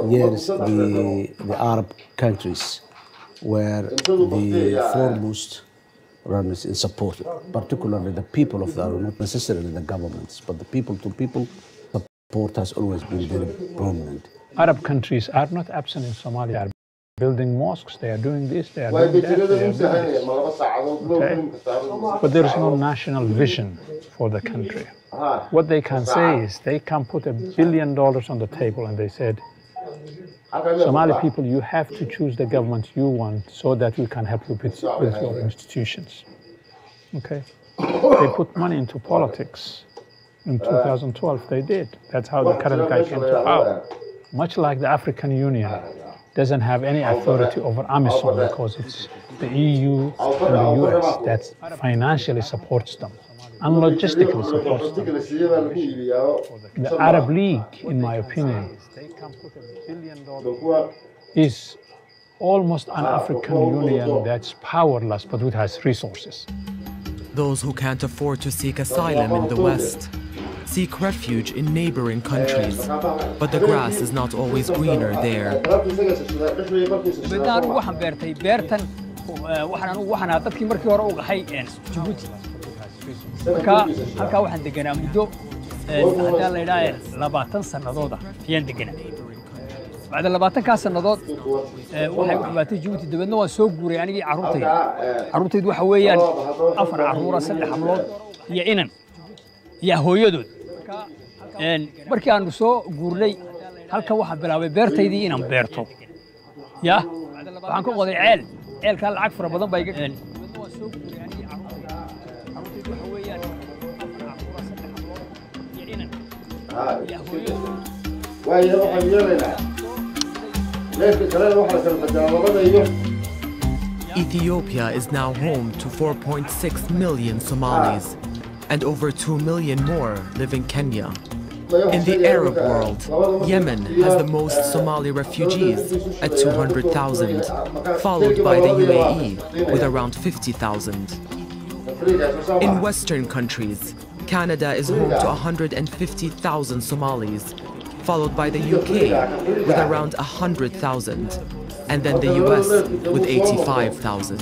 Yes, the Arab countries were the foremost runners in support, particularly the people of the Arab, not necessarily the governments, but the people-to-people support has always been very prominent. Arab countries are not absent in Somalia. They are building mosques, they are doing this, they are doing that, they are doing this. Okay? But there is no national vision for the country. What they can say is they can put $1 billion on the table and they said, Somali people, you have to choose the government you want so that we can help you with your institutions. Okay? They put money into politics. In 2012, they did. That's how the current guy came to power. Much like the African Union doesn't have any authority over AMISOM because it's the EU and the US that financially supports them and logistically supports them. The Arab League, in my opinion, is almost an African Union that's powerless but which has resources. Those who can't afford to seek asylum in the West seek refuge in neighboring countries, but the grass is not always greener there. بعد 20 سنوات waxay u dhibaatay Djibouti dibadna waan soo guuray anigii carruurtaydu waxa weeyaan 4 carruur 3 hablood iyo inan iyo hooyadood markii aanu soo guurnay halka waxa bilaabay beertaydii inaan beerto waxaan ku qoday ceelka lacag fara badan bay dibadna waan soo guuray anigii carruurtaydu waxa weeyaan 4 carruur 3 hablood iyo inan iyo hooyadood waayo waxaan yeelaynaa Ethiopia is now home to 4.6 million Somalis, and over 2 million more live in Kenya. In the Arab world, Yemen has the most Somali refugees at 200,000, followed by the UAE with around 50,000. In Western countries, Canada is home to 150,000 Somalis, followed by the UK with around 100,000, and then the US with 85,000.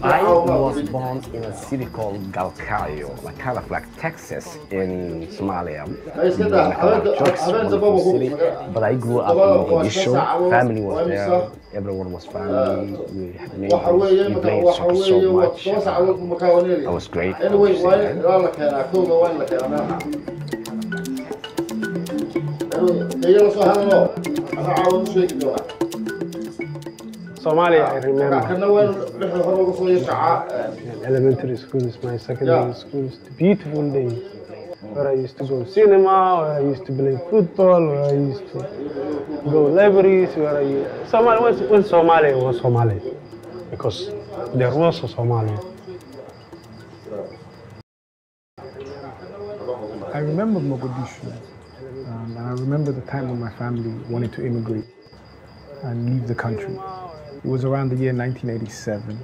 I was born in a city called Galkayo, like kind of like Texas in Somalia. City, but I grew up in Mogadishu. Family was there. Everyone was family. We had neighbors. We played soccer so much. That was great. Somalia, I remember. Elementary schools, my secondary schools, the beautiful days where I used to go cinema, where I used to play football, where I used to go libraries, where when Somalia was Somalia, because there was a Somalia. I remember Mogadishu, and I remember the time when my family wanted to immigrate and leave the country. It was around the year 1987,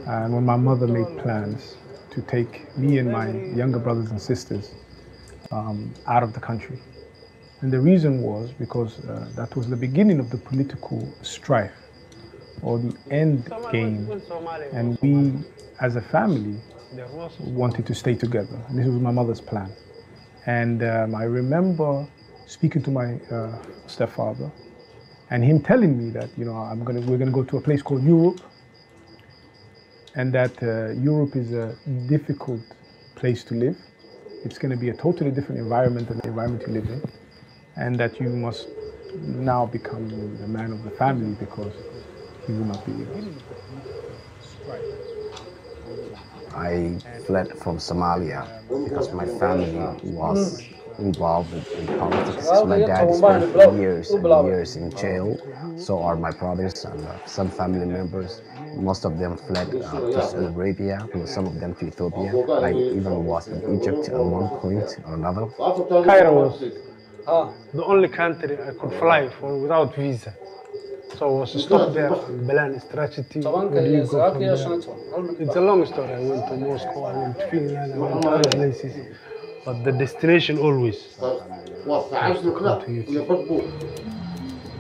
and when my mother made plans to take me and my younger brothers and sisters out of the country. And the reason was because that was the beginning of the political strife, or the end game, and we, as a family, wanted to stay together. And this was my mother's plan. And I remember speaking to my stepfather, and him telling me that, you know, we're gonna go to a place called Europe, and that Europe is a difficult place to live. It's gonna be a totally different environment than the environment you live in, and that you must now become the man of the family because he will not be with us. I fled from Somalia because my family was involved in politics. My dad spent years and years in jail. So are my brothers and some family members. Most of them fled to Saudi Arabia, some of them to Ethiopia. I even was in Egypt at one point or another. Cairo was the only country I could fly for without visa. So I was stuck there on Belan strategy. Where do you go from there? It's a long story. I went to Moscow, I went to Finland, I went to other places. But the destination always was to come to Egypt.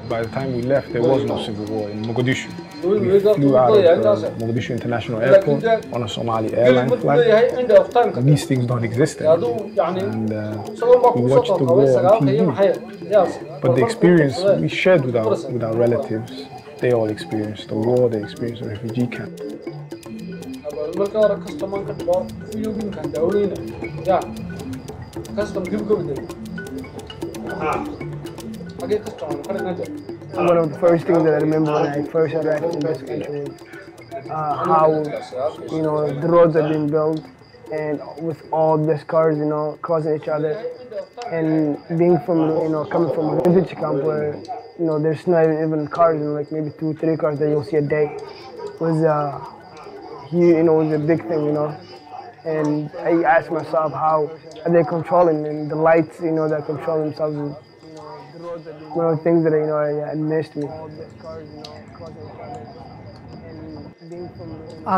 By the time we left, there was no civil war in Mogadishu. We flew out of Mogadishu International Airport on a Somali airline flight. These things don't exist anymore. And we watched the war on TV. But the experience we shared with our relatives, they all experienced the war, they experienced the refugee camp. One of the first things that I remember when I first arrived in this country was how, the roads are being built and with all these cars, causing each other. And being from, coming from a refugee camp where, there's not even cars, like maybe 2-3 cars that you'll see a day, was was a big thing, And I asked myself, how are they controlling, and the lights, that control themselves is one of the things that, I missed me.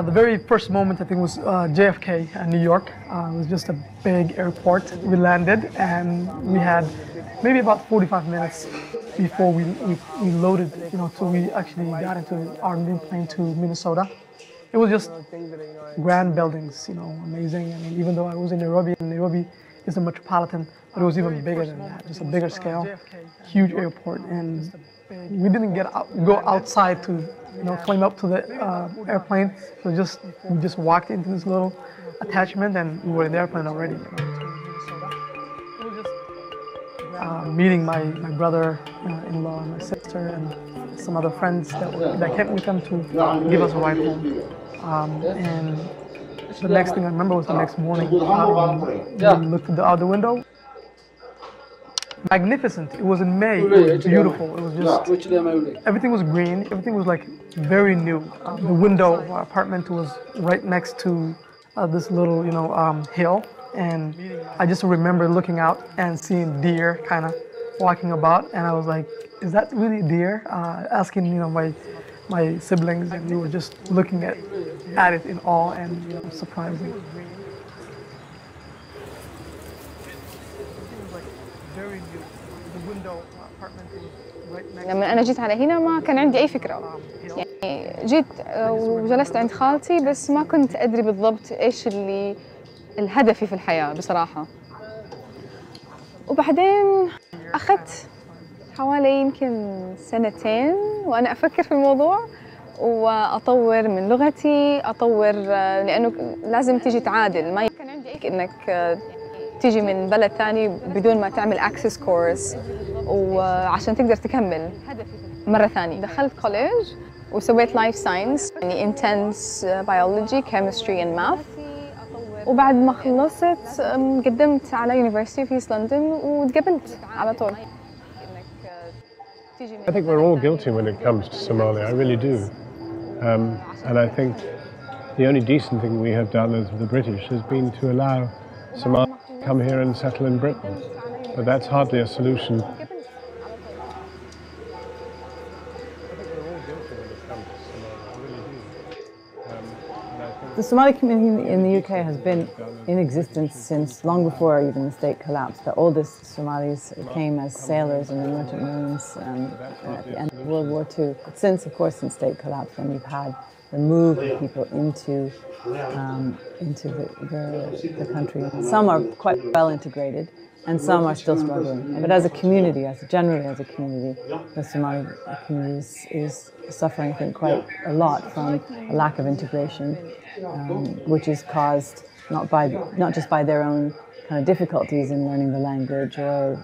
The very first moment, I think, was JFK, New York. It was just a big airport. We landed, and we had maybe about 45 minutes before we loaded, till we actually got into our new plane to Minnesota. It was just grand buildings, amazing. I mean, even though I was in Nairobi, and Nairobi is a metropolitan, but it was even bigger than that, just a bigger scale, huge airport. And we didn't go outside to, climb up to the airplane. We just walked into this little attachment, and we were in the airplane already. Meeting my brother-in-law, my sister, and some other friends that came with them to give us a ride home. And the next thing I remember was the next morning. We looked out the window. Magnificent. It was in May. It was beautiful. It was just, everything was green. Everything was like very new. The window of our apartment was right next to this little, hill. And I just remember looking out and seeing deer kind of walking about. And I was like, is that really deer? Asking, my siblings, and we were just looking at it in awe and surprising. لما أنا جيت على هنا ما كان عندي أي فكرة، يعني جيت وجلست عند خالتي بس ما كنت أدري بالضبط إيش اللي الهدفي في الحياة بصراحة. وبعدين أخذت حوالي يمكن 2 وأنا أفكر في الموضوع وأطور من لغتي، أطور لأنه لازم تيجي تعادل، ما كان عندي إنك تيجي من بلد ثاني بدون ما تعمل access course وعشان تقدر تكمل مرة ثانية. دخلت كوليج وسويت life science يعني intense biology, chemistry and math. وبعد ما خلصت قدمت على university في لندن وتقبلت على طول. I think we're all guilty when it comes to Somalia, I really do. And I think the only decent thing we have done as the British has been to allow Somalia to come here and settle in Britain. But that's hardly a solution. The Somali community in the UK has been in existence since long before even the state collapsed. The oldest Somalis came as sailors in the merchant marines at the end of World War II. But since, of course, since state collapse, when we've had the move of people into the country. Some are quite well integrated, and some are still struggling. But as a community, generally as a community, the Somali community is suffering, I think, quite a lot from a lack of integration, which is caused not just by their own kind of difficulties in learning the language or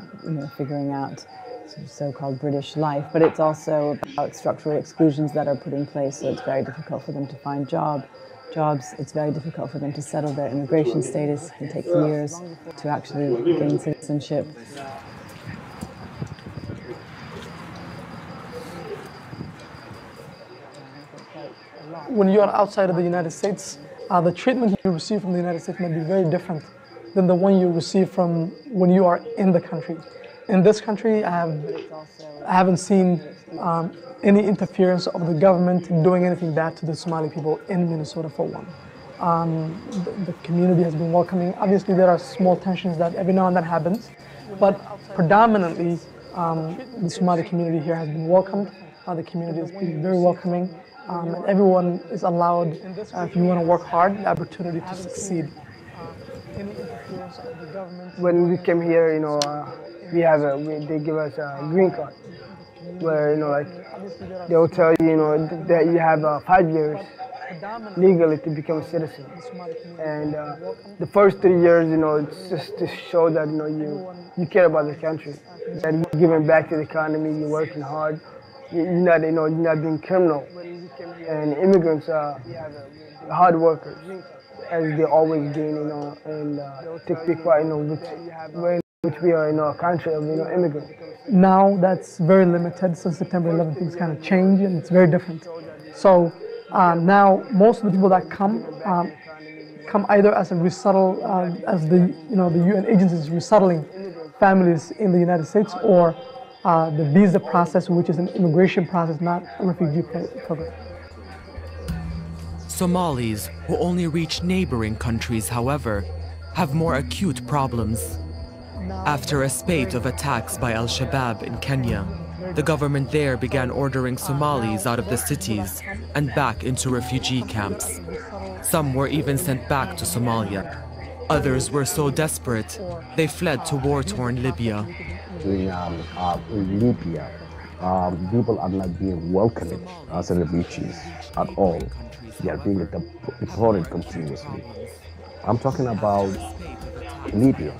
figuring out so-called British life, but it's also about structural exclusions that are put in place. So it's very difficult for them to find jobs. It's very difficult for them to settle their immigration status. It can take years to actually gain citizenship. When you are outside of the United States, the treatment you receive from the United States might be very different than the one you receive from when you are in the country. in this country, I haven't seen any interference of the government doing anything bad to the Somali people in Minnesota, for one. The community has been welcoming. Obviously, there are small tensions that every now and then happens, but predominantly, the Somali community here has been welcomed. The community has been very welcoming, and everyone is allowed, if you want to work hard, the opportunity to succeed. When we came here, you know, they give us a green card, where, you know, like, they will tell you, you know, that you have 5 years legally to become a citizen. And the first 3 years, you know, it's just to show that, you know, you care about the country, that you're giving back to the economy, you're working hard, you're not, you know, you're not being criminal. And immigrants are hard workers, as they always been, you know, and take big pride, you know, which we are, you know, a country of, you know, immigrants. Now that's very limited. Since September 11th, things kind of change, and it's very different. So now most of the people that come either as a resettle, as the UN agencies resettling families in the United States, or the visa process, which is an immigration process, not a refugee program. Somalis who only reach neighboring countries, however, have more acute problems. After a spate of attacks by Al-Shabaab in Kenya, the government there began ordering Somalis out of the cities and back into refugee camps. Some were even sent back to Somalia. Others were so desperate, they fled to war-torn Libya. In Libya, people are not being welcomed as refugees at all. They are being deported continuously. I'm talking about Libya.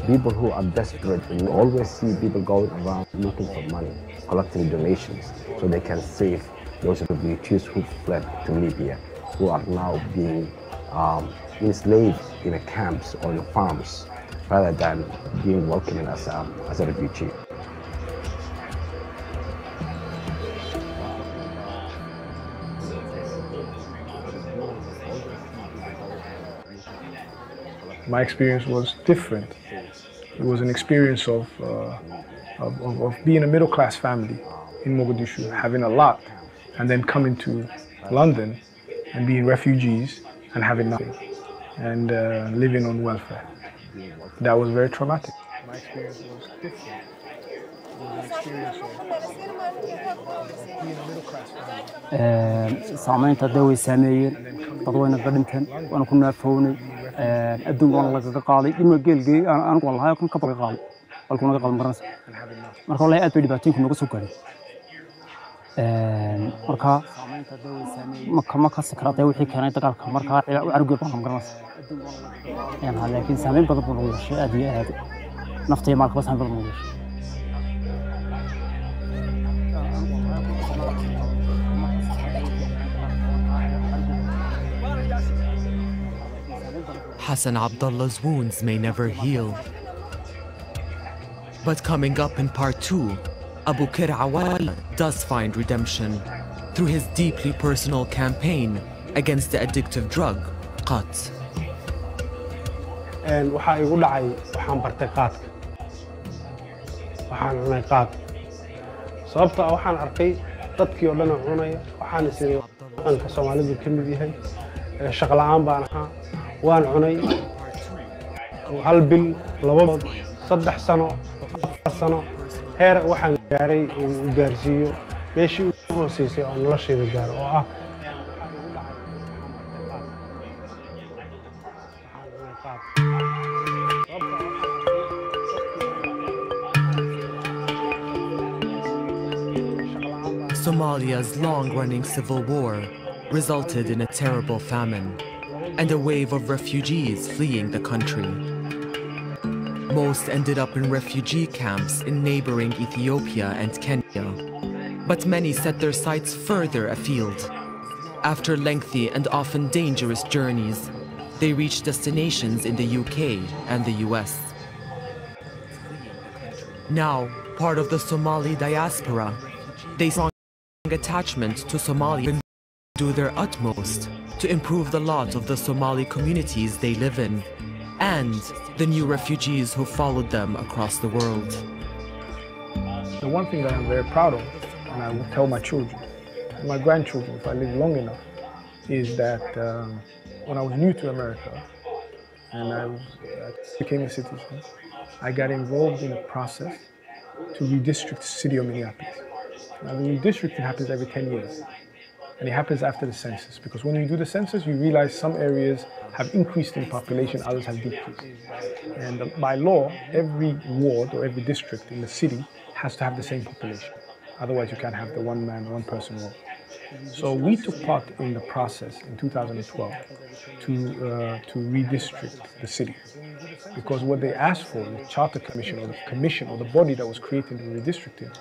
People who are desperate, and you always see people going around looking for money, collecting donations, so they can save those refugees who fled to Libya, who are now being enslaved in the camps or in the farms, rather than being welcomed as a refugee. My experience was different. It was an experience of being a middle-class family in Mogadishu, having a lot, and then coming to London and being refugees and having nothing, and living on welfare. That was very traumatic. My experience was different. It was an experience of being a middle-class family. saamaynta hadda way saameeyeen dad wayna ka dhinteen waana ku naafownay adduun waan laga qaaday dhima geelgeey anigu wallahi kan ka baqa qaaday halkuu naga qadan garanaysa marka wallahi aad bay dhibaatooyinku naga soo gaadhay marka ma ka sakraatay wixii keenay dagaalka marka arugay baan garanaysa laakiin saameyn badan buu yeeshay aad iyo aad naftay maalka saameyn badan buu yeeshay Hassan Abdullah's wounds may never heal. But coming up in part 2, Abu Kir Awali does find redemption through his deeply personal campaign against the addictive drug, qat. Waxa igu dhacay waxaan bartay qaadka. Waxaan cunay qaad. Sababta waxaan arkay dadkii oo dhan cunaya, waxaan isiri dhaqanka Soomaalidu ka mid yahay. Shaqo la'aan baan ahaa. waan cunay hal bil 2 3 sano 4 sano heer waxaan gaaray uu gaarsiiyo meeshii uu hooseysay oo noloshayda gaar oo ah Somalia's long-running civil war resulted in a terrible famine and a wave of refugees fleeing the country. Most ended up in refugee camps in neighboring Ethiopia and Kenya, but many set their sights further afield. After lengthy and often dangerous journeys, they reached destinations in the UK and the US. Now, part of the Somali diaspora, they strong attachment to Somalia and do their utmost to improve the lot of the Somali communities they live in and the new refugees who followed them across the world. The one thing that I'm very proud of, and I will tell my children, and my grandchildren if I live long enough, is that when I was new to America and I became a citizen, I got involved in a process to redistrict the city of Minneapolis. Now, the redistricting happens every 10 years, and it happens after the census, because when you do the census, you realize some areas have increased in population, others have decreased. And by law, every ward or every district in the city has to have the same population. Otherwise, you can't have the one man, one person ward. So we took part in the process in 2012 to redistrict the city, because what they asked for, the charter commission or the body that was created in redistricting,